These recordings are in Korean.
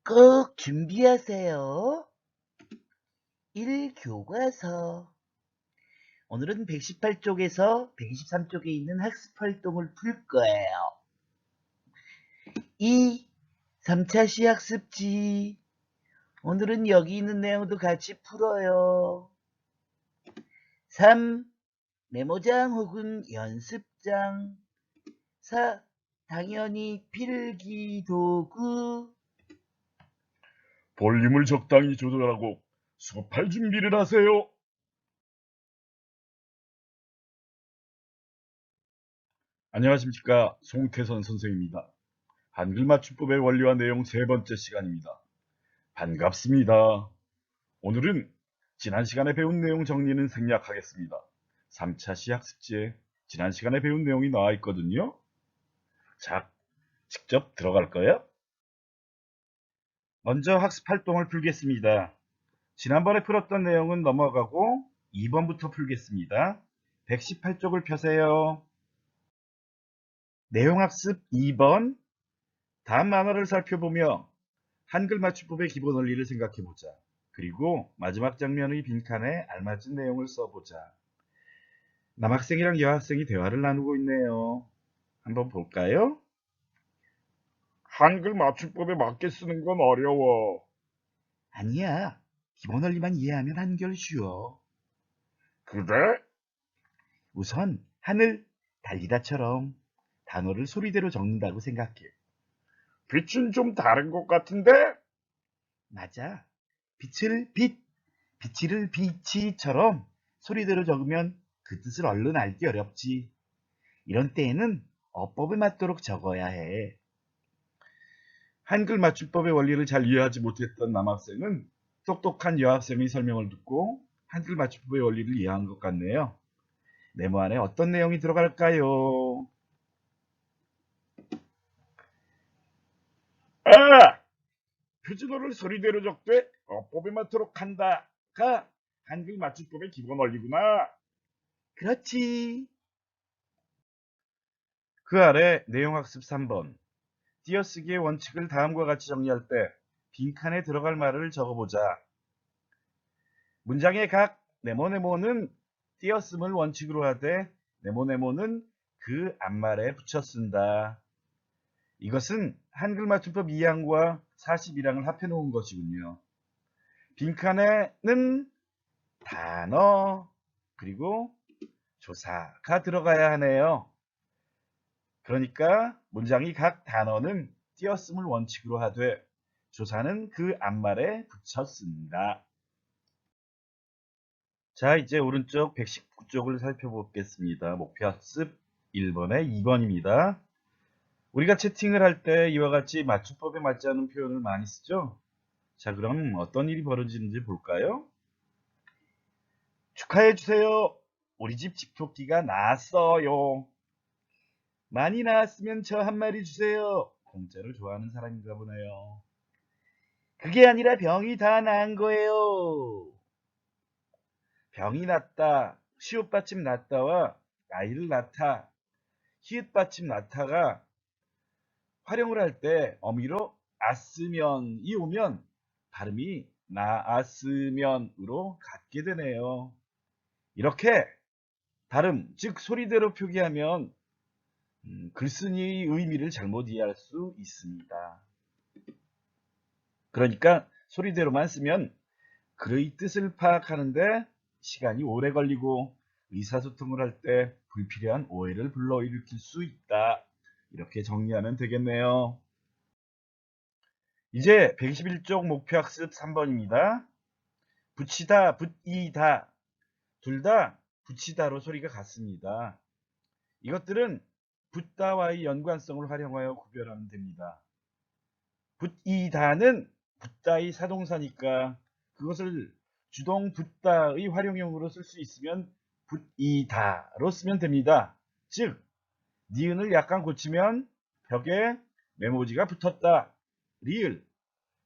꼭 준비하세요. 1교과서. 오늘은 118쪽에서 123쪽에 있는 학습 활동을 풀 거예요. 2. 3차 시학습지. 오늘은 여기 있는 내용도 같이 풀어요. 3. 메모장 혹은 연습장. 4. 당연히 필기도구. 볼륨을 적당히 조절하고 수업할 준비를 하세요. 안녕하십니까, 송태선 선생입니다. 한글 맞춤법의 원리와 내용 세 번째 시간입니다. 반갑습니다. 오늘은 지난 시간에 배운 내용 정리는 생략하겠습니다. 3차 시학습지에 지난 시간에 배운 내용이 나와 있거든요. 자, 직접 들어갈 거예요. 먼저 학습 활동을 풀겠습니다. 지난번에 풀었던 내용은 넘어가고 2번부터 풀겠습니다. 118쪽을 펴세요. 내용학습 2번. 다음 만화를 살펴보며 한글 맞춤법의 기본 원리를 생각해보자. 그리고 마지막 장면의 빈칸에 알맞은 내용을 써보자. 남학생이랑 여학생이 대화를 나누고 있네요. 한번 볼까요? 한글 맞춤법에 맞게 쓰는 건 어려워. 아니야. 기본 원리만 이해하면 한결 쉬워. 그래? 우선 하늘, 달리다처럼 단어를 소리대로 적는다고 생각해. 빛은 좀 다른 것 같은데? 맞아. 빛을 빛, 빛을 빛이처럼 소리대로 적으면 그 뜻을 얼른 알기 어렵지. 이런 때에는 어법에 맞도록 적어야 해. 한글 맞춤법의 원리를 잘 이해하지 못했던 남학생은 똑똑한 여학생의 설명을 듣고 한글 맞춤법의 원리를 이해한 것 같네요. 네모 안에 어떤 내용이 들어갈까요? 아! 표준어를 소리대로 적되 어법에 맞도록 한다가 한글 맞춤법의 기본 원리구나. 그렇지. 그 아래 내용학습 3번. 띄어쓰기의 원칙을 다음과 같이 정리할 때 빈칸에 들어갈 말을 적어보자. 문장의 각 네모네모는 띄어쓰을 원칙으로 하되 네모네모는 그 앞말에 붙여 쓴다. 이것은 한글 맞춤법 2항과 41항을 합해 놓은 것이군요. 빈칸에는 단어 그리고 조사가 들어가야 하네요. 그러니까 문장이 각 단어는 띄어쓰을 원칙으로 하되 조사는 그 앞말에 붙여 씁니다. 자, 이제 오른쪽 119쪽을 살펴보겠습니다. 목표학습 1번에 2번입니다. 우리가 채팅을 할 때 이와 같이 맞춤법에 맞지 않는 표현을 많이 쓰죠? 자, 그럼 어떤 일이 벌어지는지 볼까요? 축하해주세요. 우리 집 집토끼가 나왔어요. 많이 나왔으면 저 한 마리 주세요. 공짜를 좋아하는 사람인가 보네요. 그게 아니라 병이 다 나은 거예요. 병이 났다, 시옷 받침 났다와 아이를 낳다, 히읗 받침 낳다가 활용을 할 때 어미로 아으면이 오면 발음이 나았으면으로 같게 되네요. 이렇게 발음, 즉 소리대로 표기하면 글쓴이의 의미를 잘못 이해할 수 있습니다. 그러니까 소리대로만 쓰면 글의 뜻을 파악하는데 시간이 오래 걸리고 의사소통을 할 때 불필요한 오해를 불러일으킬 수 있다. 이렇게 정리하면 되겠네요. 이제 121쪽 목표학습 3번입니다. 붙이다, 붙이다. 둘 다 붙이다로 소리가 같습니다. 이것들은 붙다와의 연관성을 활용하여 구별하면 됩니다. 붙이다는 붙다의 사동사니까 그것을 주동 붙다의 활용형으로 쓸 수 있으면 붙이다로 쓰면 됩니다. 즉, 니은을 약간 고치면 벽에 메모지가 붙었다. 리을,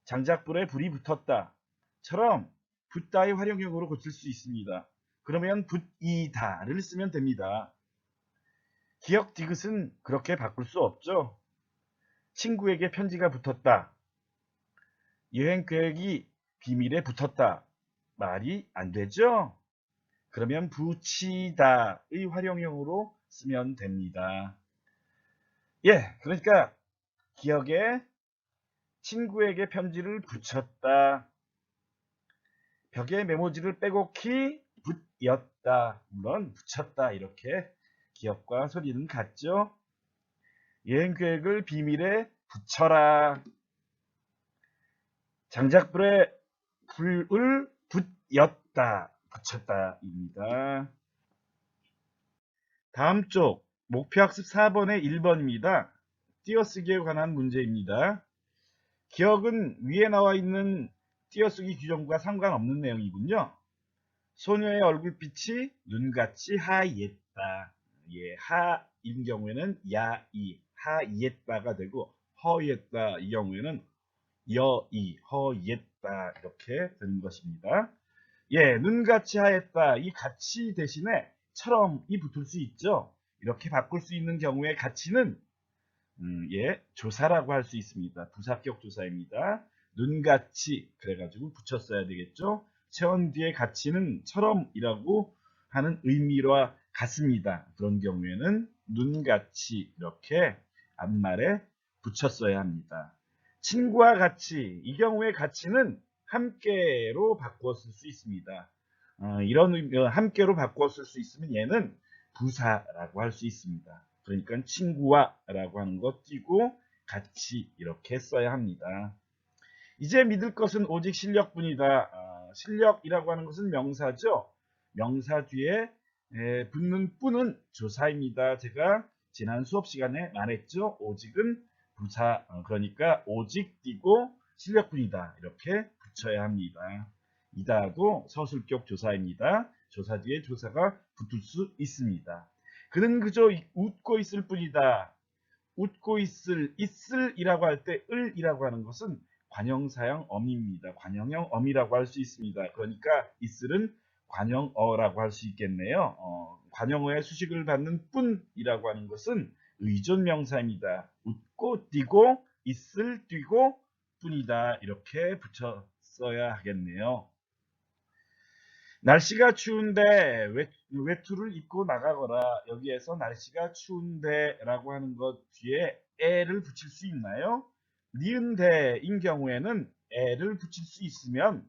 장작불에 불이 붙었다. 처럼 붙다의 활용형으로 고칠 수 있습니다. 그러면 붙이다를 쓰면 됩니다. 기역 디귿은 그렇게 바꿀 수 없죠. 친구에게 편지가 붙었다. 여행 계획이 비밀에 붙었다. 말이 안 되죠? 그러면 붙이다의 활용형으로 쓰면 됩니다. 예, 그러니까 기억에 친구에게 편지를 붙였다. 벽에 메모지를 빼곡히 붙였다. 물론 붙였다. 이렇게 기억과 소리는 같죠? 여행 계획을 비밀에 붙여라. 장작불에 불을 붙였다. 붙였다입니다. 다음 쪽 목표학습 4번의 1번입니다. 띄어쓰기에 관한 문제입니다. 기억은 위에 나와 있는 띄어쓰기 규정과 상관없는 내용이군요. 소녀의 얼굴빛이 눈같이 하얘다. 예, 하인 경우에는 야이, 하얘다가 되고 허얘다 이 경우에는 여이, 허얘다 이렇게 되는 것입니다. 예, 눈같이 하였다. 이 같이 대신에 처럼이 붙을 수 있죠. 이렇게 바꿀 수 있는 경우의 가치는 예, 조사라고 할 수 있습니다. 부사격 조사입니다. 눈같이 그래가지고 붙였어야 되겠죠. 체온 뒤의 가치는 처럼이라고 하는 의미와 같습니다. 그런 경우에는 눈같이 이렇게 앞말에 붙였어야 합니다. 친구와 같이 이 경우의 가치는 함께로 바꾸어 쓸 수 있습니다. 이런 함께로 바꾸어 쓸 수 있으면 얘는 부사라고 할 수 있습니다. 그러니까 친구와 라고 하는 거 띄고 같이 이렇게 써야 합니다. 이제 믿을 것은 오직 실력뿐이다. 실력이라고 하는 것은 명사죠. 명사 뒤에 붙는 뿐은 조사입니다. 제가 지난 수업 시간에 말했죠. 오직은 부사, 그러니까 오직 띄고 실력뿐이다. 이렇게 붙여야 합니다. 이다도 서술격 조사입니다. 조사 뒤에 조사가 붙을 수 있습니다. 그는 그저 웃고 있을 뿐이다. 웃고 있을이라고 할 때 을이라고 하는 것은 관형사형 어미입니다. 관형형 어미라고 할 수 있습니다. 그러니까 있을은 관형어라고 할 수 있겠네요. 관형어의 수식을 받는 뿐이라고 하는 것은 의존명사입니다. 웃고 뛰고 있을 뛰고 뿐이다. 이렇게 붙여 써야 하겠네요. 날씨가 추운데 외투를 입고 나가거라. 여기에서 날씨가 추운데 라고 하는 것 뒤에 에를 붙일 수 있나요? 니은대인 경우에는 에를 붙일 수 있으면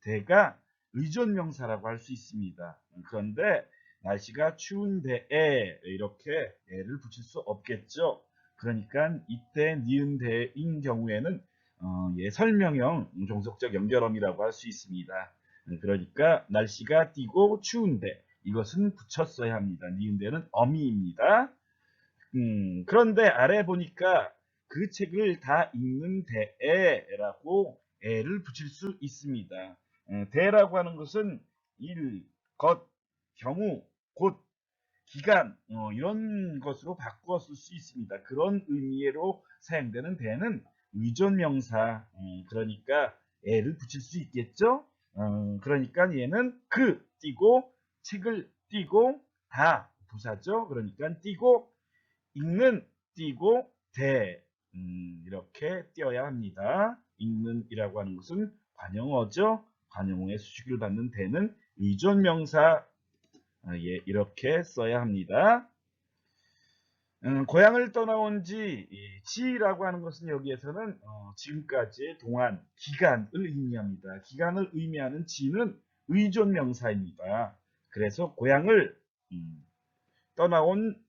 대가 의존명사라고 할 수 있습니다. 그런데 날씨가 추운데 에 이렇게 에를 붙일 수 없겠죠. 그러니까 이때 니은대인 경우에는 예, 설명형 종속적 연결어미라고 할 수 있습니다. 그러니까 날씨가 띄고 추운데 이것은 붙였어야 합니다. 니은데는 어미입니다. 그런데 아래 보니까 그 책을 다 읽는 대에라고 에를 붙일 수 있습니다. 대라고 하는 것은 일, 것, 경우, 곧, 기간 이런 것으로 바꾸어 쓸 수 있습니다. 그런 의미로 사용되는 대는 의존명사 그러니까 에를 붙일 수 있겠죠. 그러니까 얘는 그 띄고 책을 띄고 다 부사죠. 그러니까 띄고 읽는 띄고 대 이렇게 띄어야 합니다. 읽는이라고 하는 것은 관형어죠. 관형어의 수식을 받는 대는 의존명사 예, 이렇게 써야 합니다. 고향을 떠나온 지라고 하는 것은 여기에서는 지금까지의 동안, 기간을 의미합니다. 기간을 의미하는 지는 의존명사입니다. 그래서 고향을 떠나온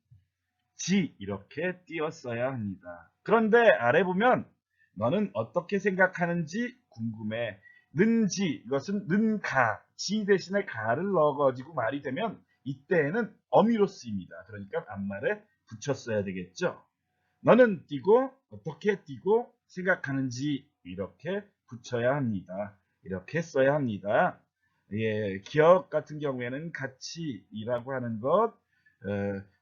지 이렇게 띄었어야 합니다. 그런데 아래 보면 너는 어떻게 생각하는지 궁금해. 는지 이것은 는가 지 대신에 가를 넣어가지고 말이 되면 이때에는 어미로 쓰입니다. 그러니까 앞말에 붙였어야 되겠죠. 너는 띄고 어떻게 띄고 생각하는지 이렇게 붙여야 합니다. 이렇게 써야 합니다. 예, 기억 같은 경우에는 가치라고 하는 것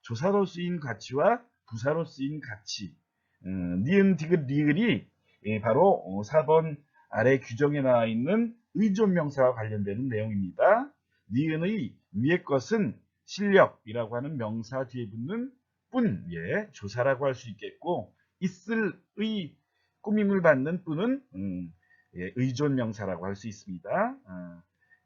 조사로 쓰인 가치와 부사로 쓰인 가치 니은 디귿 리을이 바로 4번 아래 규정에 나와 있는 의존명사와 관련되는 내용입니다. 니은의 위의 것은 실력이라고 하는 명사 뒤에 붙는 뿐, 예, 조사라고 할 수 있겠고 있을의 꾸밈을 받는 뿌는 예, 의존명사라고 할 수 있습니다.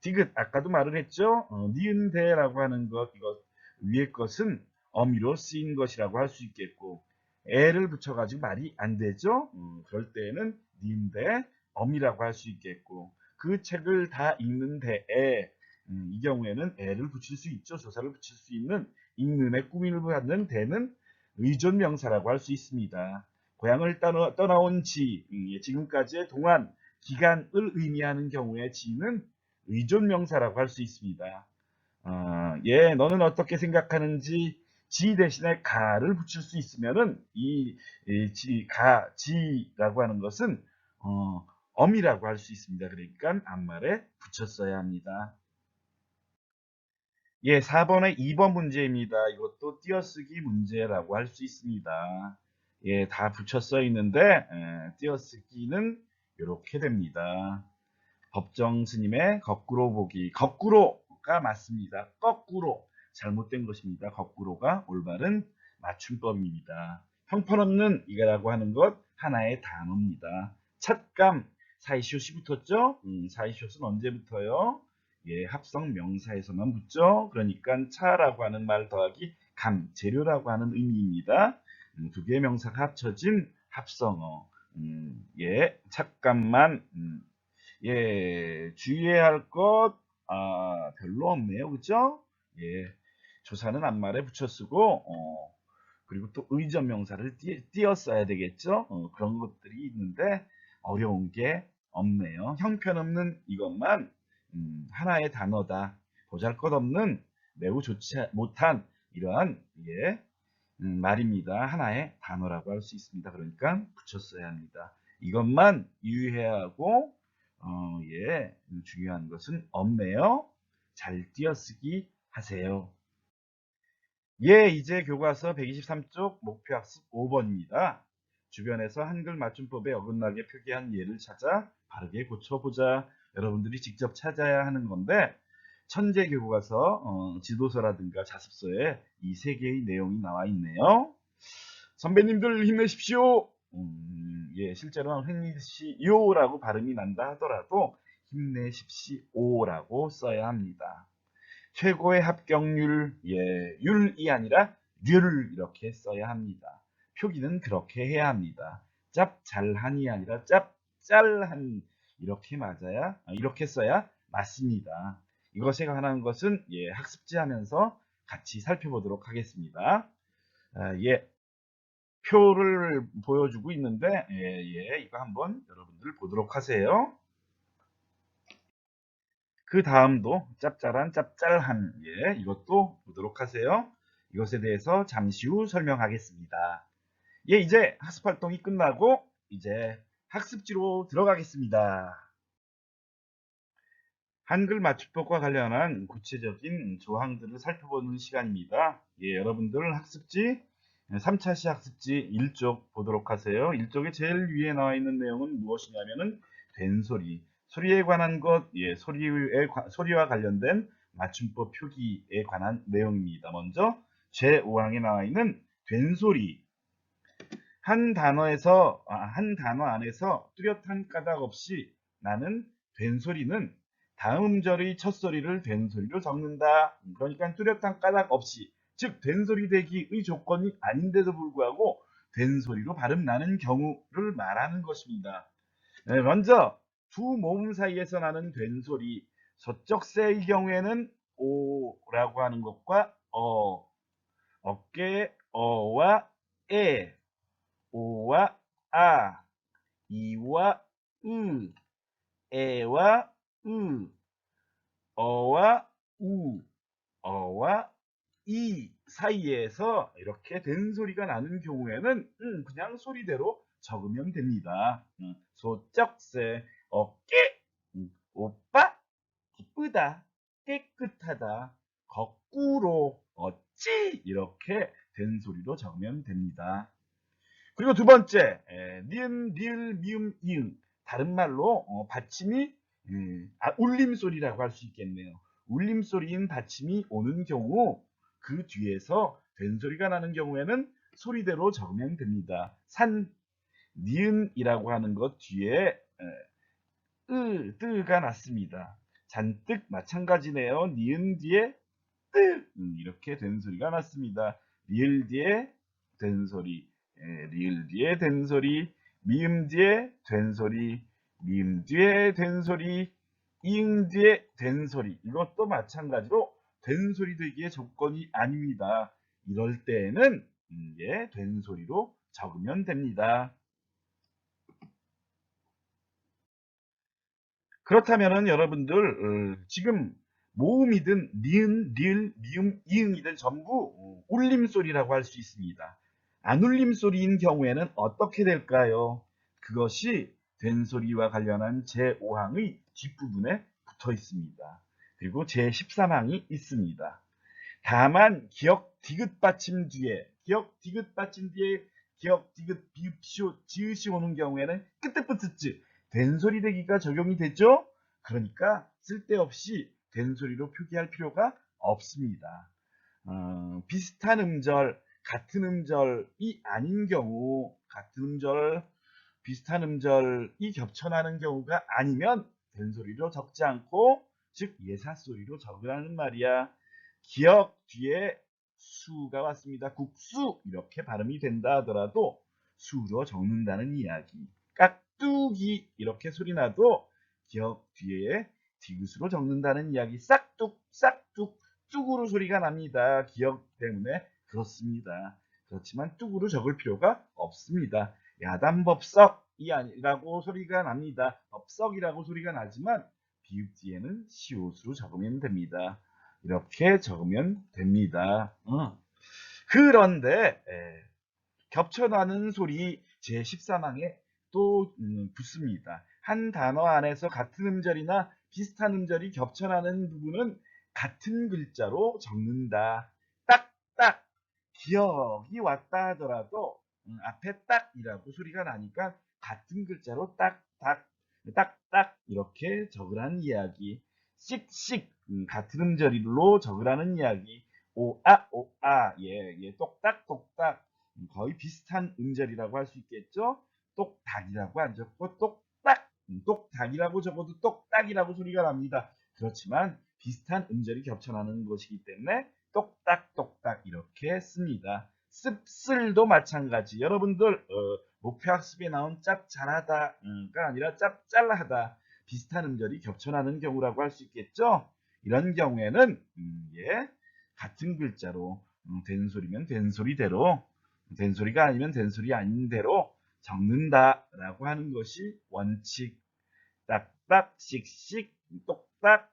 디귿 아까도 말을 했죠. 니은대라고 하는 것 이것 위의 것은 어미로 쓰인 것이라고 할 수 있겠고 애를 붙여가지고 말이 안 되죠. 그럴 때에는 니은대 어미라고 할 수 있겠고 그 책을 다 읽는데에 이 경우에는 애를 붙일 수 있죠. 조사를 붙일 수 있는 읽는의 꾸밈을 받는 대는 의존명사라고 할 수 있습니다. 고향을 떠나온 지, 지금까지의 동안, 기간을 의미하는 경우에 지는 의존명사라고 할 수 있습니다. 예, 너는 어떻게 생각하는지 지 대신에 가를 붙일 수 있으면은 지라고 하는 것은 엄이라고 할 수 있습니다. 그러니까 앞말에 붙였어야 합니다. 예, 4번의 2번 문제입니다. 이것도 띄어쓰기 문제라고 할 수 있습니다. 예, 다 붙여 써 있는데 띄어쓰기는 이렇게 됩니다. 법정 스님의 거꾸로 보기. 거꾸로가 맞습니다. 거꾸로. 잘못된 것입니다. 거꾸로가 올바른 맞춤법입니다. 형편없는 이라고 하는 것 하나의 단어입니다. 찻감, 사이시옷이 붙었죠? 사이시옷은 언제부터요? 예, 합성 명사에서만 붙죠. 그러니까 차라고 하는 말 더하기 감, 재료라고 하는 의미입니다. 두 개의 명사가 합쳐진 합성어. 예, 찻감만 예, 주의해야 할 것, 별로 없네요. 그죠? 예, 조사는 앞말에 붙여 쓰고, 그리고 또 의전 명사를 띄어 써야 되겠죠? 그런 것들이 있는데, 어려운 게 없네요. 형편없는 이것만, 하나의 단어다. 보잘것없는, 매우 좋지 못한, 이러한, 예, 말입니다. 하나의 단어라고 할 수 있습니다. 그러니까 붙여 써야 합니다. 이것만 유의해야 하고, 예, 중요한 것은 없네요. 잘 띄어쓰기 하세요. 예, 이제 교과서 123쪽 목표학습 5번입니다. 주변에서 한글 맞춤법에 어긋나게 표기한 예를 찾아 바르게 고쳐보자. 여러분들이 직접 찾아야 하는 건데 천재 교과서 지도서라든가 자습서에 이 세 개의 내용이 나와 있네요. 선배님들 힘내십시오. 예, 실제로는 힘내시오라고 발음이 난다 하더라도 힘내십시오라고 써야 합니다. 최고의 합격률, 예, 율이 아니라 률 이렇게 써야 합니다. 표기는 그렇게 해야 합니다. 짭잘한이 아니라 짭짤한 이렇게 맞아야 이렇게 써야 맞습니다. 이것에 관한 것은 예, 학습지 하면서 같이 살펴보도록 하겠습니다. 예, 표를 보여주고 있는데 예, 이거 한번 여러분들 보도록 하세요. 그 다음도 짭짤한 짭짤한 예, 이것도 보도록 하세요. 이것에 대해서 잠시 후 설명하겠습니다. 예, 이제 학습 활동이 끝나고 이제 학습지로 들어가겠습니다. 한글 맞춤법과 관련한 구체적인 조항들을 살펴보는 시간입니다. 예, 여러분들 학습지 3차시 학습지 1쪽 보도록 하세요. 1쪽의 제일 위에 나와 있는 내용은 무엇이냐면은 된소리, 소리에 관한 것, 예, 소리와 관련된 맞춤법 표기에 관한 내용입니다. 먼저 제5항에 나와 있는 된소리, 한 단어 안에서 뚜렷한 까닭 없이 나는 된소리는 다음 절의 첫 소리를 된소리로 적는다. 그러니까 뚜렷한 까닭 없이, 즉 된소리 되기의 조건이 아닌데도 불구하고 된소리로 발음 나는 경우를 말하는 것입니다. 네, 먼저 두 모음 사이에서 나는 된소리, 서적세의 경우에는 오라고 하는 것과 어깨의 어와 에, 오와 아, 이와 으, 에와 으, 어와 우, 어와 이 사이에서 이렇게 된 소리가 나는 경우에는 그냥 소리대로 적으면 됩니다. 소쩍새, 어깨, 오빠, 기쁘다, 깨끗하다, 거꾸로, 어찌 이렇게 된 소리로 적으면 됩니다. 그리고 두 번째, 니은, 리을, 미음, 이응. 다른 말로 받침이 울림소리라고 할 수 있겠네요. 울림소리인 받침이 오는 경우 그 뒤에서 된소리가 나는 경우에는 소리대로 적으면 됩니다. 산, 니은이라고 하는 것 뒤에 뜨가 났습니다. 잔뜩 마찬가지네요. 니은 뒤에 뜨 이렇게 된소리가 났습니다. 리을 뒤에 된소리, 리을 뒤에 된소리, 미음 뒤에 된소리, 미음 뒤에 된소리, 이응 뒤에 된소리. 이것도 마찬가지로 된소리 되기의 조건이 아닙니다. 이럴 때에는 된소리로 적으면 됩니다. 그렇다면은 여러분들 지금 모음이든 니은, 리을, 미음, 이응이든 전부 울림소리라고 할 수 있습니다. 안 울림소리인 경우에는 어떻게 될까요? 그것이 된소리와 관련한 제5항의 뒷부분에 붙어 있습니다. 그리고 제13항이 있습니다. 다만 기역 디귿 받침 뒤에 기역 디귿 비읍시오 지읒이 오는 경우에는 끄뜨뿌뜨뜨 된소리 대기가 적용이 되죠. 그러니까 쓸데없이 된소리로 표기할 필요가 없습니다. 비슷한 음절 같은 음절이 아닌 경우 같은 음절 비슷한 음절이 겹쳐나는 경우가 아니면 된소리로 적지 않고 즉 예사소리로 적으라는 말이야. 기역 뒤에 수가 왔습니다. 국수 이렇게 발음이 된다 하더라도 수로 적는다는 이야기. 깍두기 이렇게 소리 나도 기역 뒤에 디귿으로 적는다는 이야기. 싹둑 싹둑 뚝으로 소리가 납니다. 기역 때문에 그렇습니다. 그렇지만 뚝으로 적을 필요가 없습니다. 야단법석이 아니라고 소리가 납니다. 법석이라고 소리가 나지만 비읍 뒤에는 시옷으로 적으면 됩니다. 이렇게 적으면 됩니다. 그런데 겹쳐나는 소리 제13항에 또 붙습니다. 한 단어 안에서 같은 음절이나 비슷한 음절이 겹쳐나는 부분은 같은 글자로 적는다. 딱딱 기억이 왔다 하더라도 앞에 딱이라고 소리가 나니까 같은 글자로 딱딱 딱딱 이렇게 적으라는 이야기. 씩씩 같은 음절로 적으라는 이야기. 오아 오아 똑딱 똑딱 거의 비슷한 음절이라고 할 수 있겠죠. 똑딱이라고 안 적고 똑딱 똑딱이라고 적어도 똑딱이라고 소리가 납니다. 그렇지만 비슷한 음절이 겹쳐나는 것이기 때문에 똑딱똑딱 이렇게 씁니다. 씁쓸도 마찬가지. 여러분들 목표학습에 나온 짭잘하다가 아니라 짭짤하다 비슷한 음절이 겹쳐나는 경우라고 할 수 있겠죠. 이런 경우에는 같은 글자로 된소리면 된소리대로 된소리가 아니면 된소리 아닌 대로 적는다라고 하는 것이 원칙. 딱딱 씩씩 똑딱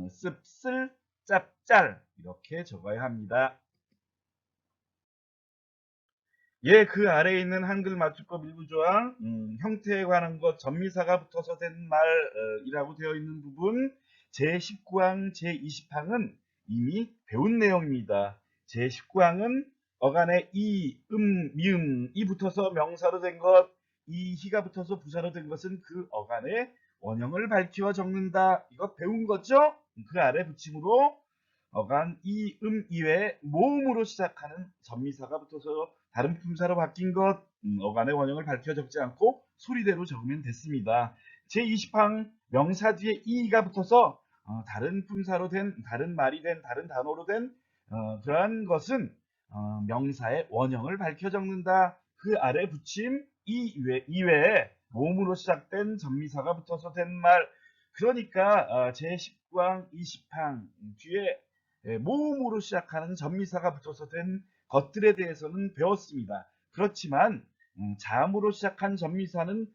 씁쓸 짭짤 이렇게 적어야 합니다. 그 아래에 있는 한글 맞춤법 일부 조항 형태에 관한 것 전미사가 붙어서 된 말이라고 되어 있는 부분 제19항 제20항은 이미 배운 내용입니다. 제19항은 어간에 이, 미음이 붙어서 명사로 된 것, 이, 희가 붙어서 부사로 된 것은 그 어간의 원형을 밝히어 적는다. 이거 배운 거죠? 그 아래 붙임으로 어간 이, 이외에 모음으로 시작하는 전미사가 붙어서 다른 품사로 바뀐 것 어간의 원형을 밝혀 적지 않고 소리대로 적으면 됐습니다. 제20항 명사 뒤에 이가 붙어서 다른 품사로 된 다른 말이 된 다른 단어로 된 그러한 것은 명사의 원형을 밝혀 적는다. 그 아래 붙임 이외에 모음으로 시작된 전미사가 붙어서 된 말 그러니까 제19항 20항 뒤에 모음으로 시작하는 전미사가 붙어서 된 것들에 대해서는 배웠습니다. 그렇지만 자음으로 시작한 전미사는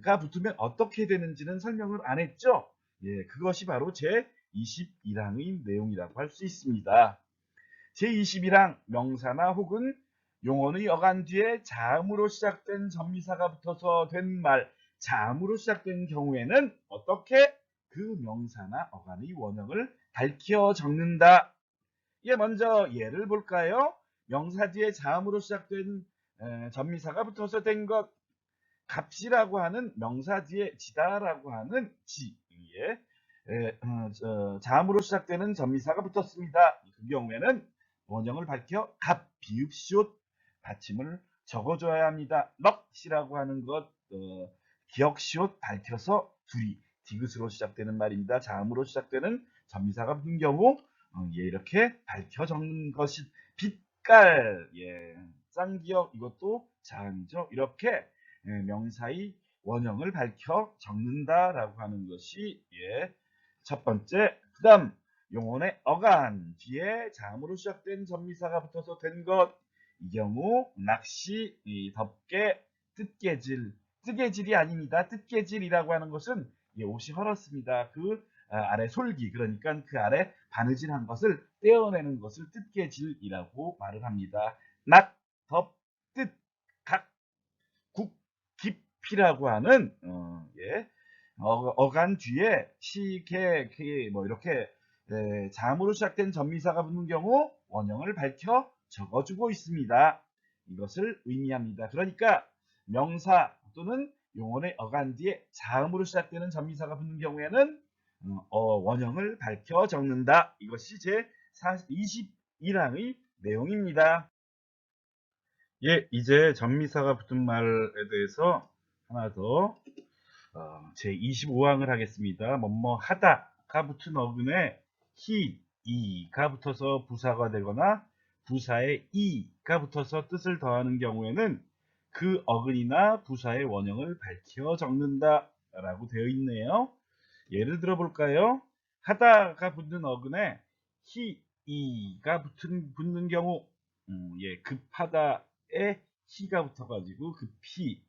가 붙으면 어떻게 되는지는 설명을 안 했죠. 그것이 바로 제21항의 내용이라고 할 수 있습니다. 제21항 명사나 혹은 용언의 어간 뒤에 자음으로 시작된 전미사가 붙어서 된 말, 자음으로 시작된 경우에는 어떻게 그 명사나 어간의 원형을 밝혀 적는다. 먼저 예를 볼까요? 명사 뒤에 자음으로 시작된 전미사가 붙어서 된 것, 값이라고 하는 명사 뒤에 지다라고 하는 자음으로 시작되는 전미사가 붙었습니다. 그 경우에는 원형을 밝혀 갑, 비읍, 시옷 받침을 적어줘야 합니다. 넋이라고 하는 것 기역시옷 밝혀서 둘이 디귿으로 시작되는 말입니다. 자음으로 시작되는 전미사가 붙는 경우 이렇게 밝혀 적는 것이 빛깔, 쌍기역 이것도 자음이죠. 이렇게 명사의 원형을 밝혀 적는다라고 하는 것이 첫 번째. 그다음 용언의 어간 뒤에 자음으로 시작된 전미사가 붙어서 된 것. 이 경우 낚시, 덮개, 뜯개질, 뜨개질이 아닙니다. 뜯개질이라고 하는 것은 옷이 헐었습니다. 그 아래 솔기, 그러니까 그 아래 바느질한 것을 떼어내는 것을 뜯개질이라고 말을 합니다. 낙, 덮, 뜯, 각, 국, 깊이라고 하는 어간 뒤에 시, 개, 뭐 이렇게 자음으로 시작된 전미사가 붙는 경우 원형을 밝혀 적어주고 있습니다. 이것을 의미합니다. 그러니까 명사 또는 용언의 어간 뒤에 자음으로 시작되는 전미사가 붙는 경우에는 원형을 밝혀 적는다. 이것이 제 21항의 내용입니다. 이제 전미사가 붙은 말에 대해서 하나 더 제 25항을 하겠습니다. 뭐뭐 하다가 붙은 어근에 히, 이가 붙어서 부사가 되거나 부사에 이가 붙어서 뜻을 더하는 경우에는 그 어근이나 부사의 원형을 밝혀 적는다 라고 되어 있네요. 예를 들어 볼까요? 하다가 붙는 어근에 히, 이가 붙는 경우 급하다에 히가 붙어가지고 급히,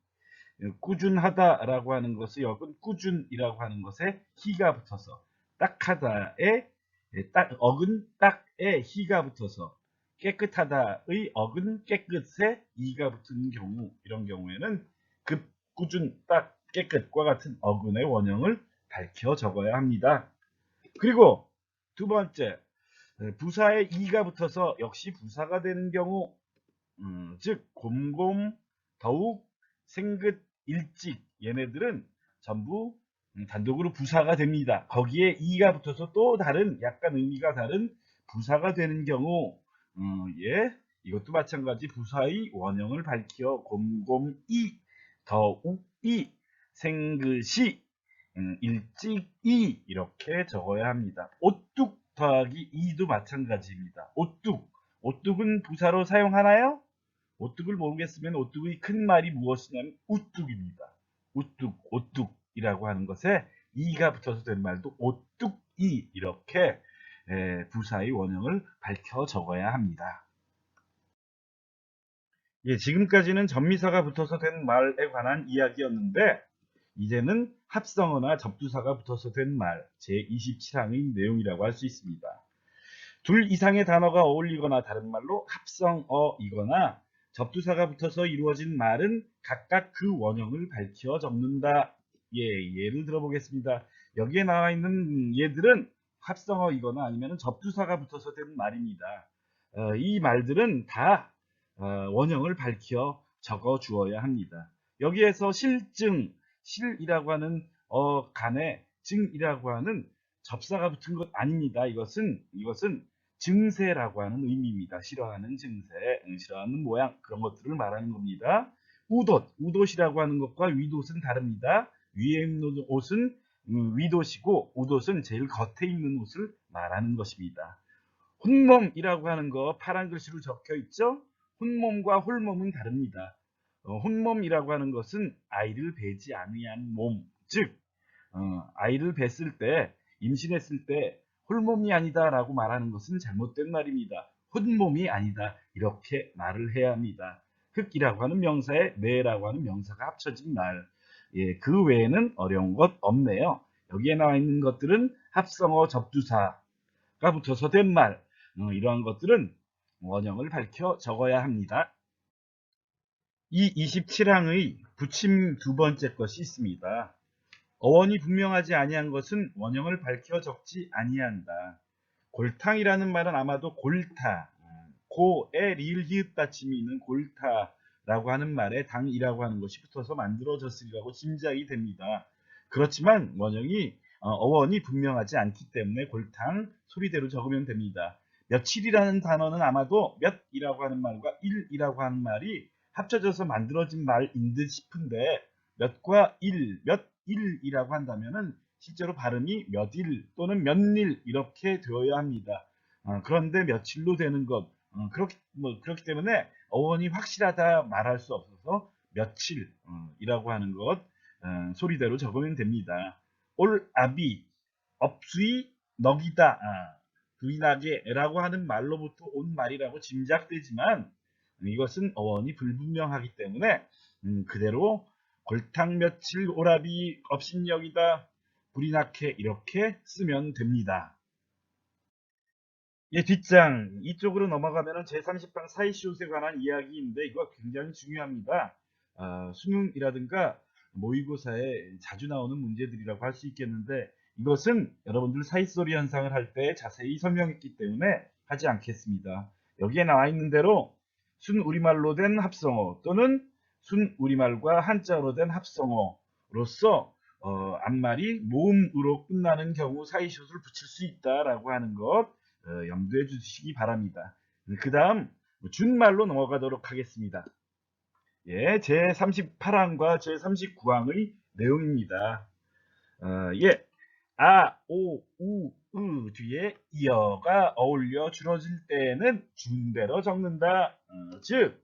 꾸준하다라고 하는 것의 역은 꾸준이라고 하는 것에 히가 붙어서, 딱하다에 어근 딱에 히가 붙어서, 깨끗하다의 어근 깨끗에 이가 붙은 경우, 이런 경우에는 급, 꾸준, 딱, 깨끗과 같은 어근의 원형을 밝혀 적어야 합니다. 그리고 두 번째, 부사에 이가 붙어서 역시 부사가 되는 경우, 즉 곰곰, 더욱, 생긋, 일찍, 얘네들은 전부 단독으로 부사가 됩니다. 거기에 이가 붙어서 또 다른 약간 의미가 다른 부사가 되는 경우 이것도 마찬가지 부사의 원형을 밝혀 곰곰이, 더욱이, 생긋이, 일찍이 이렇게 적어야 합니다. 오뚝 더하기 이도 마찬가지입니다. 오뚝은 부사로 사용하나요? 오뚝을 모르겠으면 오뚝의 큰 말이 무엇이냐면 우뚝입니다. 오뚝이라고 하는 것에 이가 붙어서 된 말도 오뚝이, 이렇게 부사의 원형을 밝혀 적어야 합니다. 지금까지는 전미사가 붙어서 된 말에 관한 이야기였는데, 이제는 합성어나 접두사가 붙어서 된 말, 제27항의 내용이라고 할 수 있습니다. 둘 이상의 단어가 어울리거나 다른 말로 합성어이거나 접두사가 붙어서 이루어진 말은 각각 그 원형을 밝혀 적는다. 예를 들어보겠습니다. 여기에 나와 있는 얘들은 합성어이거나 아니면 접두사가 붙어서 된 말입니다. 이 말들은 다 원형을 밝혀 적어 주어야 합니다. 여기에서 실증, 실이라고 하는 간에 증이라고 하는 접사가 붙은 것 아닙니다. 이것은 증세라고 하는 의미입니다. 싫어하는 증세, 싫어하는 모양, 그런 것들을 말하는 겁니다. 우돛이라고 하는 것과 위돛은 다릅니다. 위에 있는 옷은 위돛이고 우돛은 제일 겉에 있는 옷을 말하는 것입니다. 혼몸이라고 하는 거 파란 글씨로 적혀 있죠? 혼몸과 홀몸은 다릅니다. 혼몸이라고 하는 것은 아이를 베지 아니한 몸, 즉 아이를 뱄을 때, 임신했을 때 홀몸이 아니다 라고 말하는 것은 잘못된 말입니다. 혼몸이 아니다, 이렇게 말을 해야 합니다. 흑이라고 하는 명사에 내라고 하는 명사가 합쳐진 말, 그 외에는 어려운 것 없네요. 여기에 나와 있는 것들은 합성어 접두사가 붙어서 된 말, 이러한 것들은 원형을 밝혀 적어야 합니다. 이 27항의 붙임 두 번째 것이 있습니다. 어원이 분명하지 아니한 것은 원형을 밝혀 적지 아니한다. 골탕이라는 말은 아마도 골타, 고에 리을 히읗 받침이 있는 골타라고 하는 말에 당이라고 하는 것이 붙어서 만들어졌으리라고 짐작이 됩니다. 그렇지만 어원이 분명하지 않기 때문에 골탕 소리대로 적으면 됩니다. 며칠이라는 단어는 아마도 몇이라고 하는 말과 일이라고 하는 말이 합쳐져서 만들어진 말인 듯 싶은데 몇과 일, 몇 일이라고 한다면은 실제로 발음이 몇일 또는 몇일 이렇게 되어야 합니다. 그런데 며칠로 되는 것, 그렇기 때문에 어원이 확실하다 말할 수 없어서 며칠이라고 하는 것 소리대로 적으면 됩니다. 올아비, 업수이, 넋이다, 부인하게라고 하는 말로부터 온 말이라고 짐작되지만 이것은 어원이 불분명하기 때문에 그대로 골탕 며칠 오라비 업신여기다 불이 나게 이렇게 쓰면 됩니다. 예, 뒷장 이쪽으로 넘어가면 제30방 사이시옷에 관한 이야기인데 이거 굉장히 중요합니다. 수능이라든가 모의고사에 자주 나오는 문제들이라고 할 수 있겠는데 이것은 여러분들 사이소리 현상을 할 때 자세히 설명했기 때문에 하지 않겠습니다. 여기에 나와 있는 대로 순우리말로 된 합성어 또는 순우리말과 한자어로 된 합성어로서 앞말이 모음으로 끝나는 경우 사이시옷을 붙일 수 있다라고 하는 것 염두해 주시기 바랍니다. 그 다음 준말로 넘어가도록 하겠습니다. 예, 제38항과 제39항의 내용입니다. 예, 아, 오, 우, 으 뒤에 이어가 어울려 줄어질 때는 준대로 적는다. 즉,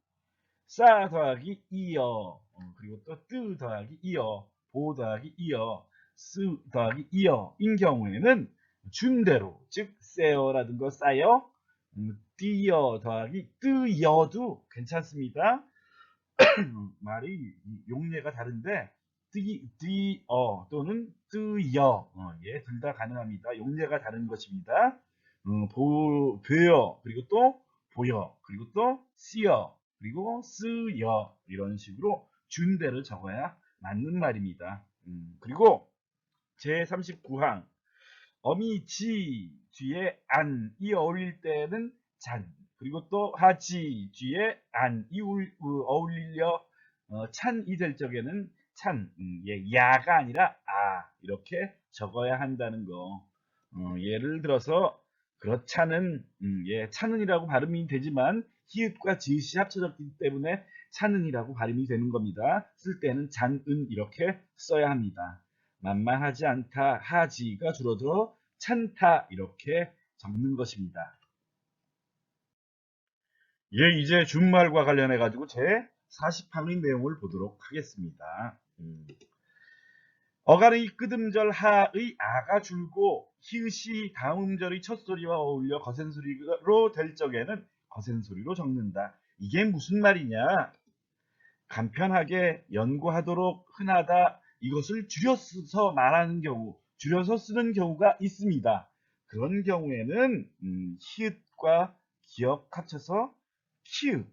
싸 더하기 이어, 그리고 또 뜨 더하기 이어, 보 더하기 이어, 쓰 더하기 이어인 경우에는 준대로, 즉 세어라든가 싸여, 띠어 더하기 뜨여도 괜찮습니다. 말이 용례가 다른데 띠어 또는 뜨여 예, 둘 다 가능합니다. 용례가 다른 것입니다. 되어 그리고 또 보여 그리고 또 쓰여 그리고 쓰여 이런 식으로 준대를 적어야 맞는 말입니다. 그리고 제39항 어미 지 뒤에 안이 어울릴 때는 잔 그리고 또 하지 뒤에 안이 어울려 찬이 될 적에는 찬 예, 야가 아니라 이렇게 적어야 한다는 거. 예를 들어서 그렇차는 예, 차는이라고 발음이 되지만 히읗과 지읒이 합쳐졌기 때문에 차는이라고 발음이 되는 겁니다. 쓸 때는 잔은 이렇게 써야 합니다. 만만하지 않다 하지가 줄어들어 찬타 이렇게 적는 것입니다. 예, 이제 준말과 관련해 가지고 제 40항의 내용을 보도록 하겠습니다. 어간의 끄듬절 하의 아가 줄고 히읗이 다음 음절의 첫 소리와 어울려 거센 소리로 될 적에는 거센 소리로 적는다. 이게 무슨 말이냐? 간편하게 연구하도록 흔하다. 이것을 줄여서 말하는 경우, 줄여서 쓰는 경우가 있습니다. 그런 경우에는 히읗과 기역 합쳐서 키읔,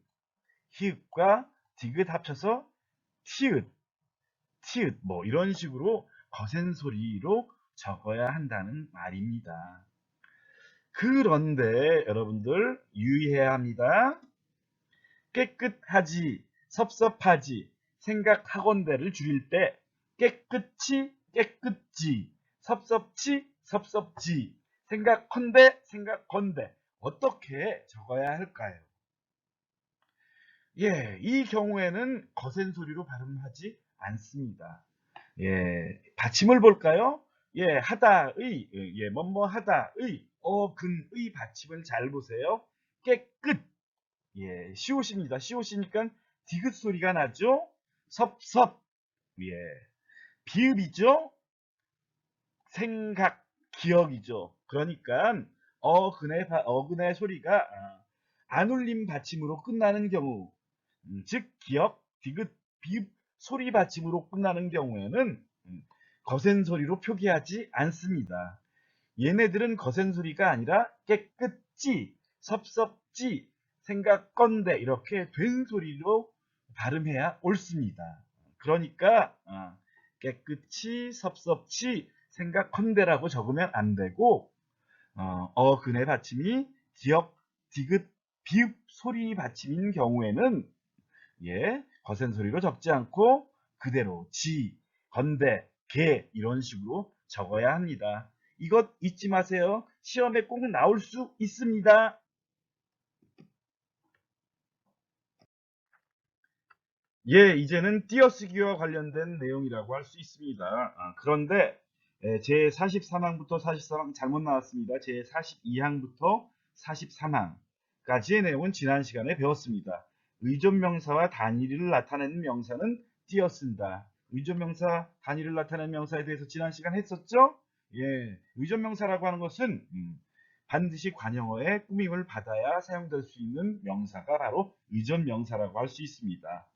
히읗과 디귿 합쳐서 티읕, 티읕 뭐 이런 식으로 거센 소리로 적어야 한다는 말입니다. 그런데 여러분들 유의해야 합니다. 깨끗하지, 섭섭하지, 생각하건대를 줄일 때 깨끗이, 깨끗지, 섭섭치, 섭섭지, 생각컨대, 생각건대 어떻게 적어야 할까요? 예, 이 경우에는 거센 소리로 발음하지 않습니다. 예, 받침을 볼까요? 예, 하다의, 예, 뭐뭐 하다의, 근의 받침을 잘 보세요. 깨끗, 예, 시옷입니다. 시옷이니까 디귿 소리가 나죠? 섭섭, 예, 비읍이죠? 생각, 기억이죠. 그러니까 어근의 소리가 안 울림 받침으로 끝나는 경우, 즉 기억, 디귿, 비읍, 소리 받침으로 끝나는 경우에는 거센 소리로 표기하지 않습니다. 얘네들은 거센 소리가 아니라 깨끗지, 섭섭지, 생각건대 이렇게 된 소리로 발음해야 옳습니다. 그러니까 깨끗이, 섭섭치, 생각건대라고 적으면 안 되고 어근의 받침이 기역, 디귿, 비읍, 소리 받침인 경우에는 예, 거센 소리로 적지 않고 그대로 지, 건대, 개 이런 식으로 적어야 합니다. 이것 잊지 마세요. 시험에 꼭 나올 수 있습니다. 예, 이제는 띄어쓰기와 관련된 내용이라고 할 수 있습니다. 그런데 제 43항부터 44항 잘못 나왔습니다. 제 42항부터 43항까지의 내용은 지난 시간에 배웠습니다. 의존명사와 단위를 나타내는 명사는 띄어쓴다. 의존명사, 단위를 나타내는 명사에 대해서 지난 시간 했었죠? 예, 의존명사라고 하는 것은 반드시 관용어의 꾸밈을 받아야 사용될 수 있는 명사가 바로 의존명사라고 할 수 있습니다.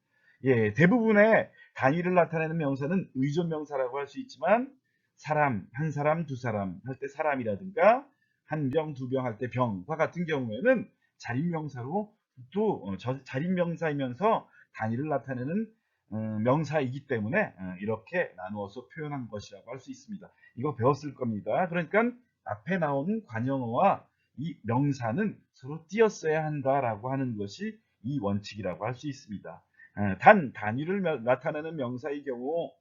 예, 대부분의 단위를 나타내는 명사는 의존명사라고 할 수 있지만 사람, 한 사람, 두 사람 할 때 사람이라든가 한 병, 두 병 할 때 병과 같은 경우에는 자립명사로 또 자립명사이면서 단위를 나타내는 명사이기 때문에 이렇게 나누어서 표현한 것이라고 할 수 있습니다. 이거 배웠을 겁니다. 그러니까 앞에 나오는 관용어와 이 명사는 서로 띄었어야 한다라고 하는 것이 이 원칙이라고 할 수 있습니다. 단위를 나타내는 명사의 경우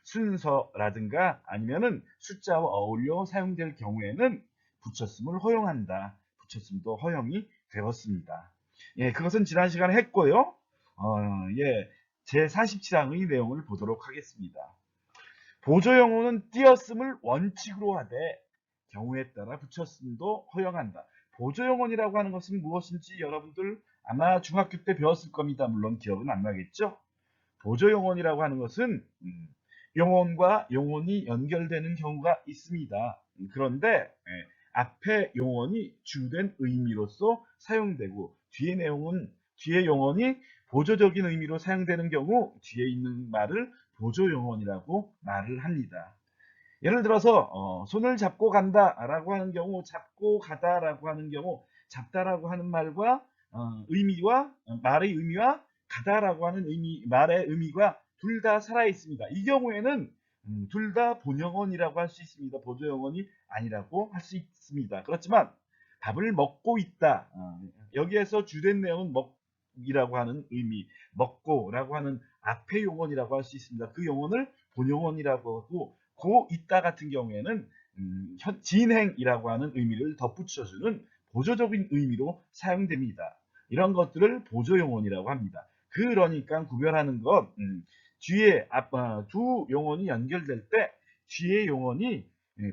순서라든가 아니면은 숫자와 어울려 사용될 경우에는 붙였음을 허용한다. 붙였음도 허용이 되었습니다. 예, 그것은 지난 시간에 했고요. 예, 제 47항의 내용을 보도록 하겠습니다. 보조용어는 띄었음을 원칙으로 하되 경우에 따라 붙였음도 허용한다. 보조용어라고 하는 것은 무엇인지 여러분들 아마 중학교 때 배웠을 겁니다. 물론 기억은 안 나겠죠? 보조용언이라고 하는 것은 용언과 용언이 연결되는 경우가 있습니다. 그런데 앞에 용언이 주된 의미로서 사용되고 뒤에 용언이 보조적인 의미로 사용되는 경우 뒤에 있는 말을 보조용언이라고 말을 합니다. 예를 들어서 손을 잡고 간다라고 하는 경우, 잡고 가다라고 하는 경우, 잡다라고 하는 말과 의미와 말의 의미와 가다라고 하는 말의 의미가 둘 다 살아 있습니다. 이 경우에는 둘 다 본영언이라고 할 수 있습니다. 보조영언이 아니라고 할 수 있습니다. 그렇지만 밥을 먹고 있다. 여기에서 주된 내용은 먹이라고 하는 의미, 먹고라고 하는 앞의 용언이라고 할 수 있습니다. 그 용언을 본용언이라고 하고 고 있다 같은 경우에는 진행이라고 하는 의미를 덧붙여주는 보조적인 의미로 사용됩니다. 이런 것들을 보조용언이라고 합니다. 그러니까 구별하는 것, 뒤에 두 용언이 연결될 때 뒤에 용언이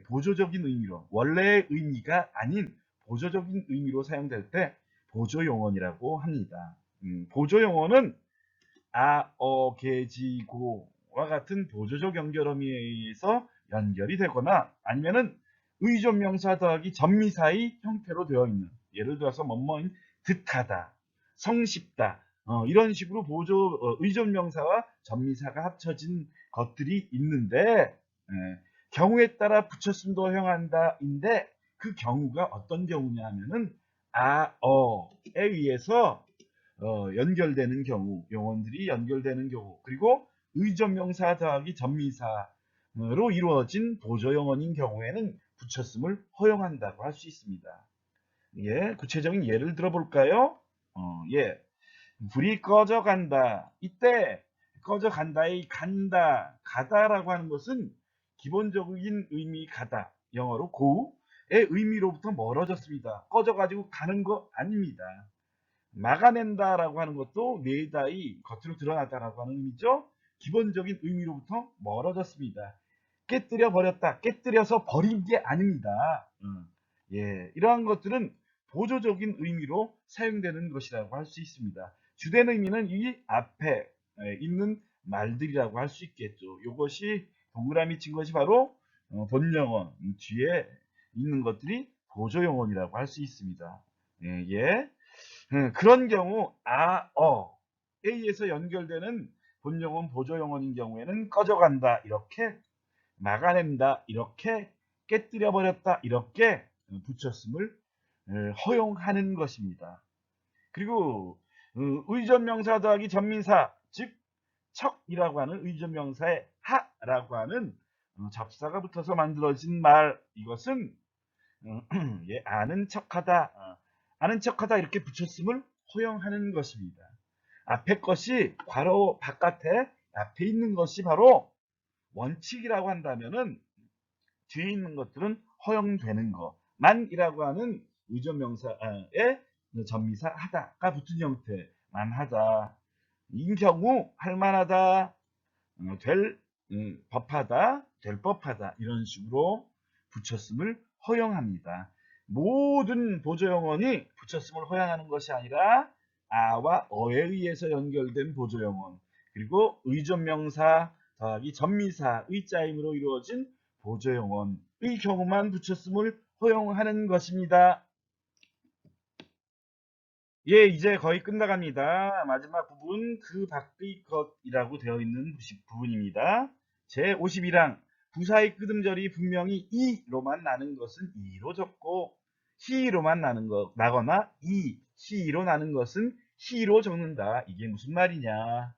보조적인 의미로 원래의 의미가 아닌 보조적인 의미로 사용될 때 보조용언이라고 합니다. 보조용언은 아, 어, 게, 지, 고와 같은 보조적 연결어미에 의해서 연결이 되거나 아니면은 의존명사 더하기 전미사의 형태로 되어 있는 예를 들어서 뭐뭐인 듯하다, 성쉽다 이런 식으로 의존명사와 전미사가 합쳐진 것들이 있는데 경우에 따라 붙였음도 허용한다인데 그 경우가 어떤 경우냐 하면은 아, 어에 의해서 연결되는 경우, 용언들이 연결되는 경우, 그리고 의존명사 더하기 전미사로 이루어진 보조용언인 경우에는 붙였음을 허용한다고 할 수 있습니다. 예, 구체적인 예를 들어볼까요? 예, 불이 꺼져간다. 이때 꺼져간다의 간다, 가다라고 하는 것은 기본적인 의미 가다, 영어로 go의 의미로부터 멀어졌습니다. 꺼져가지고 가는 거 아닙니다. 막아낸다라고 하는 것도 내다의 겉으로 드러나다라고 하는 의미죠. 기본적인 의미로부터 멀어졌습니다. 깨뜨려 버렸다. 깨뜨려서 버린 게 아닙니다. 예, 이러한 것들은 보조적인 의미로 사용되는 것이라고 할 수 있습니다. 주된 의미는 이 앞에 있는 말들이라고 할 수 있겠죠. 이것이 동그라미 친 것이 바로 본영어 뒤에 있는 것들이 보조영어이라고 할 수 있습니다. 예, 예. 그런 경우 아, 어에 의해서 연결되는 본영혼, 보조영혼인 경우에는 꺼져간다 이렇게 막아낸다 이렇게 깨뜨려 버렸다 이렇게 붙였음을 허용하는 것입니다. 그리고 의존명사 더하기 전민사 즉 척이라고 하는 의존명사의 하라고 하는 접사가 붙어서 만들어진 말 이것은 예, 아는 척하다 아는 척하다 이렇게 붙였음을 허용하는 것입니다. 앞에 것이 괄호 바깥에 앞에 있는 것이 바로 원칙이라고 한다면은 뒤에 있는 것들은 허용되는 것만이라고 하는 의존명사의 전미사 하다가 붙은 형태만 하다. 인 경우 할만하다, 될 법하다, 될 법하다 이런 식으로 붙였음을 허용합니다. 모든 보조영언이 붙였음을 허용하는 것이 아니라 아와 어에 의해서 연결된 보조영언 그리고 의존명사 더하기 전미사 의자임으로 이루어진 보조영언의 경우만 붙였음을 허용하는 것입니다. 예, 이제 거의 끝나갑니다. 마지막 부분 그 밖의 것이라고 되어 있는 부분입니다. 제 51항 부사의 끄듬절이 분명히 이로만 나는 것은 이로 적고 히로만 나거나 히로 나는 것은 히로 적는다. 이게 무슨 말이냐?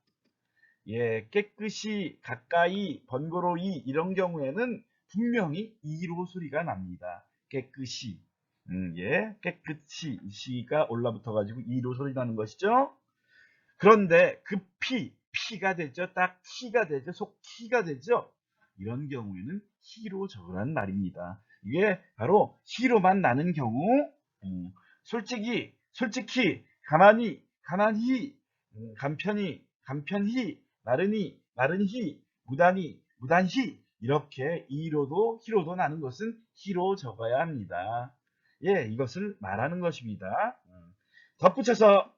예, 깨끗이, 가까이, 번거로이 이런 경우에는 분명히 이로 소리가 납니다. 깨끗이. 예, 깨끗이 시가 올라붙어 가지고 이로 소리 나는 것이죠. 그런데 그 피가 되죠. 딱 키가 되죠. 속 키가 되죠. 이런 경우에는 히로 적으라는 말입니다. 이게 바로 히로만 나는 경우, 솔직히, 가만히, 간편히, 마른히, 무단히 이렇게 이로도 히로도 나는 것은 히로 적어야 합니다. 예, 이것을 말하는 것입니다. 덧붙여서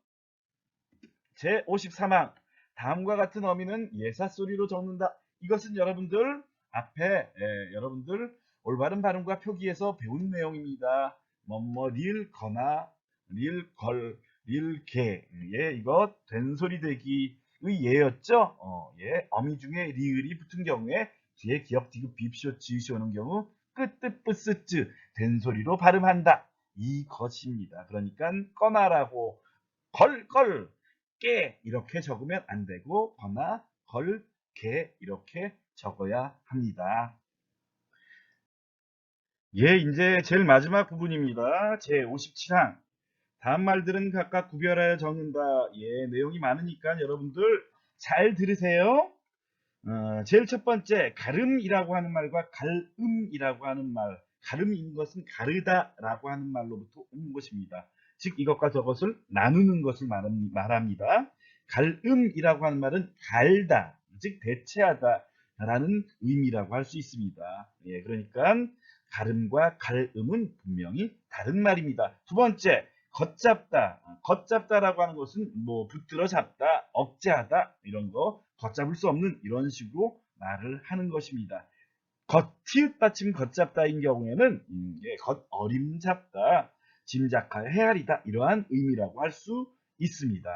제53항 다음과 같은 어미는 예사소리로 적는다. 이것은 여러분들 앞에 여러분들 올바른 발음과 표기에서 배운 내용입니다. 뭐릴 거나 릴 걸, 릴 개. 예, 이거 된소리 되기의 예였죠. 예, 어미 중에 리을이 붙은 경우에 뒤에 기역, 디귿, 비읍시오, 지읒이 오는 경우 끄뜨, 뿌스쯔 된소리로 발음한다. 이것입니다. 그러니까 꺼나라고 걸, 깨 이렇게 적으면 안 되고 거나 걸, 개 이렇게 적어야 합니다. 예, 이제 제일 마지막 부분입니다. 제 57항 다음 말들은 각각 구별하여 적는다. 예, 내용이 많으니까 여러분들 잘 들으세요. 제일 첫 번째 가름이라고 하는 말과 갈음이라고 하는 말, 가름인 것은 가르다라고 하는 말로부터 온 것입니다. 즉 이것과 저것을 나누는 것을 말합니다. 갈음이라고 하는 말은 갈다, 즉 대체하다라는 의미라고 할 수 있습니다. 예, 그러니까 가름과 갈음은 분명히 다른 말입니다. 두 번째 걷잡다. 걷잡다라고 하는 것은 뭐 붙들어 잡다, 억제하다 이런 거 걷잡을 수 없는 이런 식으로 말을 하는 것입니다. 티읕 받침 걷잡다인 경우에는 예, 어림잡다, 짐작하여 헤아리다 이러한 의미라고 할 수 있습니다.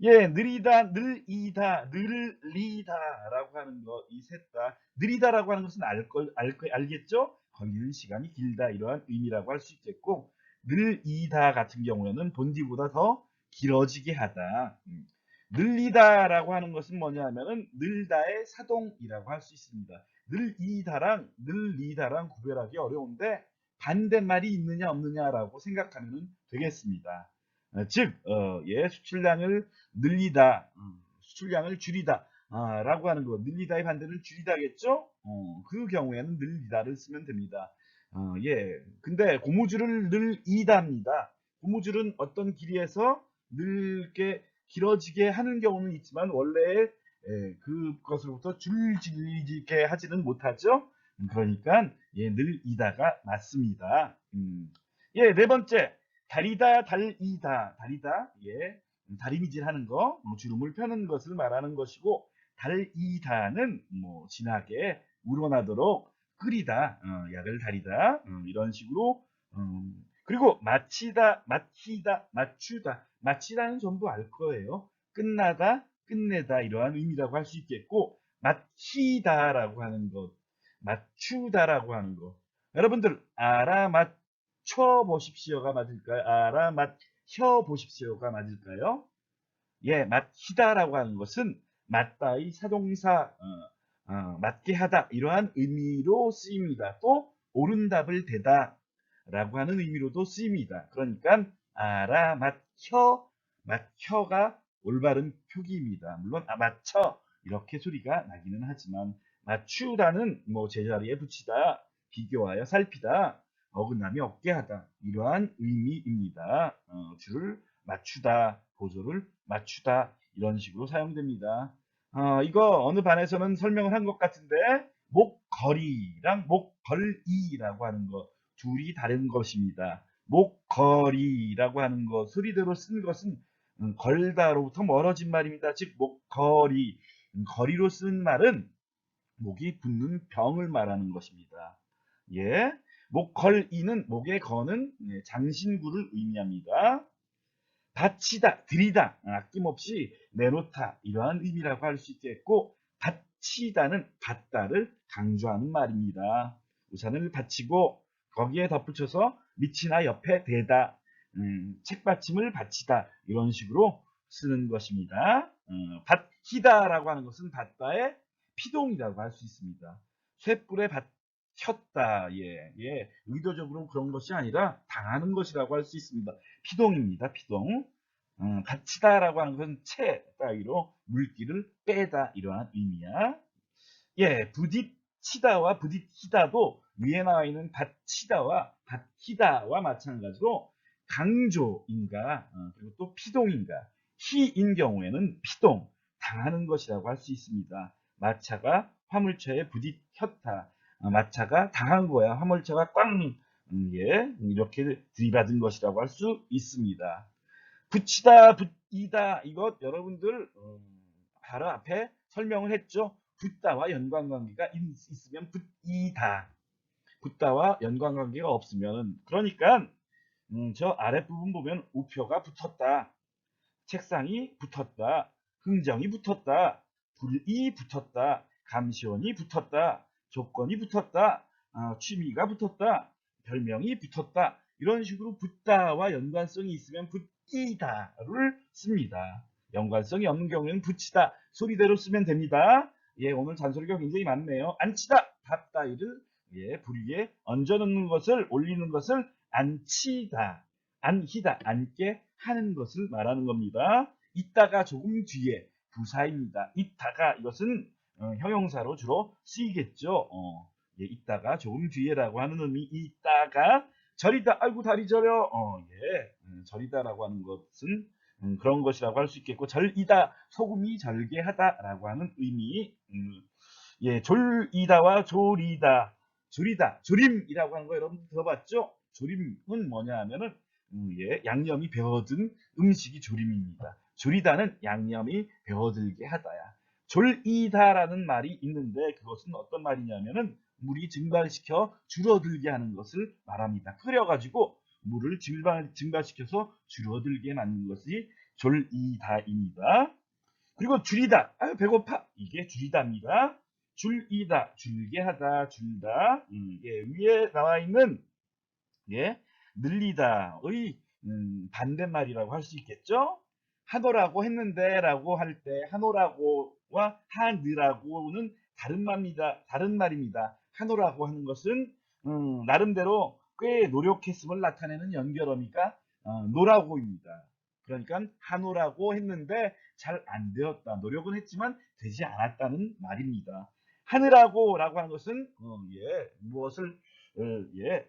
예, 느리다, 늘이다, 늘리다라고 하는 것, 이 셋 다 느리다라고 하는 것은 알겠죠? 걸리는 시간이 길다 이러한 의미라고 할 수 있겠고 늘이다 같은 경우에는 본디보다 더 길어지게 하다. 늘리다라고 하는 것은 뭐냐면은 늘다의 사동이라고 할 수 있습니다. 늘리다랑 구별하기 어려운데 반대말이 있느냐 없느냐라고 생각하면 되겠습니다. 즉, 예, 수출량을 늘리다, 수출량을 줄이다, 라고 하는 거, 늘리다의 반대는 줄이다겠죠? 그 경우에는 늘리다를 쓰면 됩니다. 예, 근데 고무줄을 늘이다입니다. 고무줄은 어떤 길이에서 늘게 길어지게 하는 경우는 있지만 원래 그것으로부터 줄지게 하지는 못하죠. 그러니까 예, 늘이다가 맞습니다. 예, 네 번째 다리다, 다리다, 예, 다리미질 하는 거, 주름을 펴는 것을 말하는 것이고, 달이다는 뭐 진하게 우러나도록 끓이다, 약을 다리다, 이런 식으로, 그리고 마치다, 마치다는 전부 알 거예요. 끝나다, 끝내다 이러한 의미라고 할 수 있겠고, 마치다라고 하는 것, 맞추다라고 하는 것. 여러분들 알아맞혀 보십시오가 맞을까요? 알아맞혀 보십시오가 맞을까요? 예, 맞히다라고 하는 것은 맞다의 사동사, 맞게 하다 이러한 의미로 쓰입니다. 또 옳은 답을 대다라고 하는 의미로도 쓰입니다. 그러니까 맞혀가 올바른 표기입니다. 물론 맞춰 이렇게 소리가 나기는 하지만 맞추다는 뭐 제자리에 붙이다, 비교하여 살피다, 어긋남이 없게 하다 이러한 의미입니다. 줄을 맞추다, 보조를 맞추다 이런 식으로 사용됩니다. 이거 어느 반에서는 설명을 한 것 같은데 목걸이랑 목걸이라고 하는 거 둘이 다른 것입니다. 목걸이라고 하는 거 소리대로 쓴 것은 걸다로부터 멀어진 말입니다. 즉 목걸이 거리로 쓴 말은 목이 붓는 병을 말하는 것입니다. 예, 목걸이는 목에 거는 장신구를 의미합니다. 바치다, 들이다, 아낌없이 내놓다 이러한 의미라고 할 수 있겠고 바치다는 받다를 강조하는 말입니다. 우산을 받치고 거기에 덧붙여서 밑이나 옆에 대다, 책받침을 받치다 이런 식으로 쓰는 것입니다. 받히다라고 하는 것은 받다의 피동이라고 할 수 있습니다. 쇳불에 받혔다. 예, 의도적으로 그런 것이 아니라 당하는 것이라고 할 수 있습니다. 피동입니다. 피동. 받치다라고 하는 것은 채 따위로 물기를 빼다 이러한 의미야. 예, 부딪히다와 부딪히다도 위에 나와 있는 받치다와 받히다와 마찬가지로 강조인가 그리고 또 피동인가 희인 경우에는 피동 당하는 것이라고 할 수 있습니다. 마차가 화물차에 부딪혔다. 마차가 당한 거야. 화물차가 꽝 예, 이렇게 들이받은 것이라고 할 수 있습니다. 붙이다, 붙이다 이것 여러분들 바로 앞에 설명을 했죠. 붙다와 연관관계가 있으면 붙이다. 붙다와 연관관계가 없으면 그러니까 저 아랫부분 보면 우표가 붙었다. 책상이 붙었다. 흥정이 붙었다. 불이 붙었다. 감시원이 붙었다. 조건이 붙었다. 취미가 붙었다. 별명이 붙었다. 이런 식으로 붙다와 연관성이 있으면 붙이다를 씁니다. 연관성이 없는 경우에는 붙이다 소리대로 쓰면 됩니다. 예, 오늘 잔소리가 굉장히 많네요. 앉히다, 밥 따위를 예, 불 위에 얹어놓는 것을 올리는 것을 앉히다, 앉히다, 앉게 하는 것을 말하는 겁니다. 있다가 조금 뒤에 부사입니다. 있다가 이것은 형용사로 주로 쓰이겠죠. 예, 있다가 조금 뒤에라고 하는 의미 있다가 저리다 아이고 다리 저려 예, 저리다라고 하는 것은 그런 것이라고 할 수 있겠고 절이다 소금이 절개하다라고 하는 의미 예, 졸이다와 조리다 조리다 조림이라고 하는 거 여러분 들어봤죠? 조림은 뭐냐 하면은 예, 양념이 배어든 음식이 조림입니다. 조리다는 양념이 배어들게 하다야. 졸이다라는 말이 있는데 그것은 어떤 말이냐면은 물이 증발시켜 줄어들게 하는 것을 말합니다. 끓여가지고 물을 증발시켜서 줄어들게 만든 것이 졸이다입니다. 그리고 줄이다. 아유 배고파. 이게 줄이다입니다. 줄이다. 줄게 하다. 줄다. 예, 위에 나와 있는 예, 늘리다의 반대말이라고 할 수 있겠죠? 하노라고 했는데 라고 할 때 하노라고와 하느라고는 다른 말입니다. 하노라고 하는 것은 나름대로 꽤 노력했음을 나타내는 연결어니까 노라고입니다. 그러니까 하노라고 했는데 잘 안 되었다. 노력은 했지만 되지 않았다는 말입니다. 하느라고라고 하는 것은 예, 무엇을 예,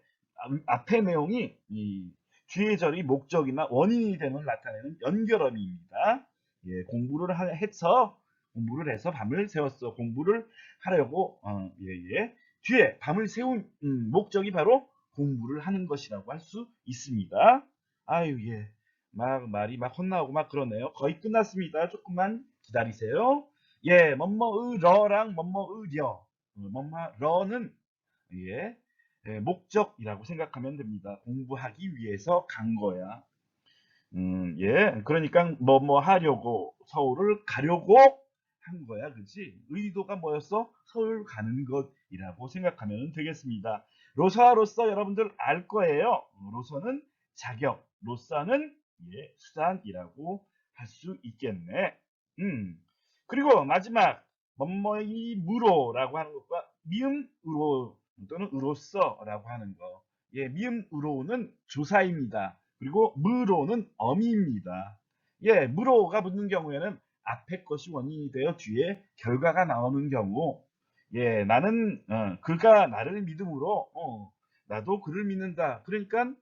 앞의 내용이 이 뒤의 절이 목적이나 원인이 됨을 나타내는 연결어입니다. 예, 공부를 해서 밤을 새웠어. 공부를 하려고 예. 뒤에 밤을 세운 목적이 바로 공부를 하는 것이라고 할 수 있습니다. 아유 예, 말이 막 혼나오고 막 그러네요. 거의 끝났습니다. 조금만 기다리세요. 예, 뭐뭐으러랑 뭐뭐으려, 뭐뭐러는 예, 목적이라고 생각하면 됩니다. 공부하기 위해서 간 거야. 예, 그러니까 뭐 하려고 서울을 가려고 한 거야, 그렇지? 의도가 뭐였어? 서울 가는 것이라고 생각하면 되겠습니다. 로사로서 여러분들 알 거예요. 로서는 자격, 로사는 예, 수단이라고 할 수 있겠네. 그리고 마지막 뭐뭐이 무로라고 하는 것과 미음으로 또는 으로써라고 하는 거. 예, 미음으로는 조사입니다. 그리고 무로는 어미입니다. 예, 무로가 붙는 경우에는 앞에 것이 원인이 되어 뒤에 결과가 나오는 경우, 예, 나는 그가 나를 믿음으로 나도 그를 믿는다. 그러니까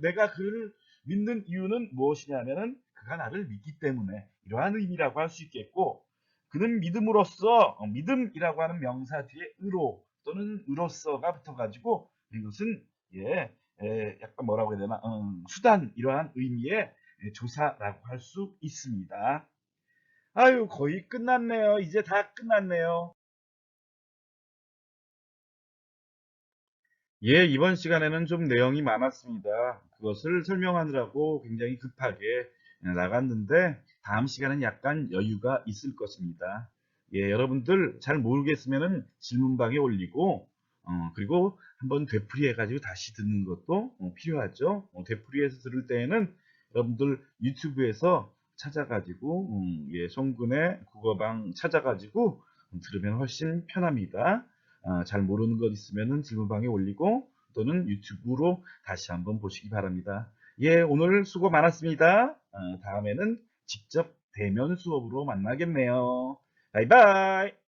내가 그를 믿는 이유는 무엇이냐면은 그가 나를 믿기 때문에 이러한 의미라고 할 수 있겠고, 그는 믿음으로써 믿음이라고 하는 명사 뒤에 의로 또는 의로서가 붙어가지고 이것은 약간 뭐라고 해야 되나 수단 이러한 의미의 조사라고 할 수 있습니다. 아유 거의 끝났네요. 이제 다 끝났네요. 예, 이번 시간에는 좀 내용이 많았습니다. 그것을 설명하느라고 굉장히 급하게 나갔는데 다음 시간은 약간 여유가 있을 것입니다. 예, 여러분들 잘 모르겠으면은 질문방에 올리고 그리고 한번 되풀이 해가지고 다시 듣는 것도 필요하죠. 되풀이해서 들을 때에는 여러분들 유튜브에서 찾아가지고 예, 송근의 국어방 찾아가지고 들으면 훨씬 편합니다. 잘 모르는 것 있으면 질문방에 올리고 또는 유튜브로 다시 한번 보시기 바랍니다. 예, 오늘 수고 많았습니다. 다음에는 직접 대면 수업으로 만나겠네요. 바이바이.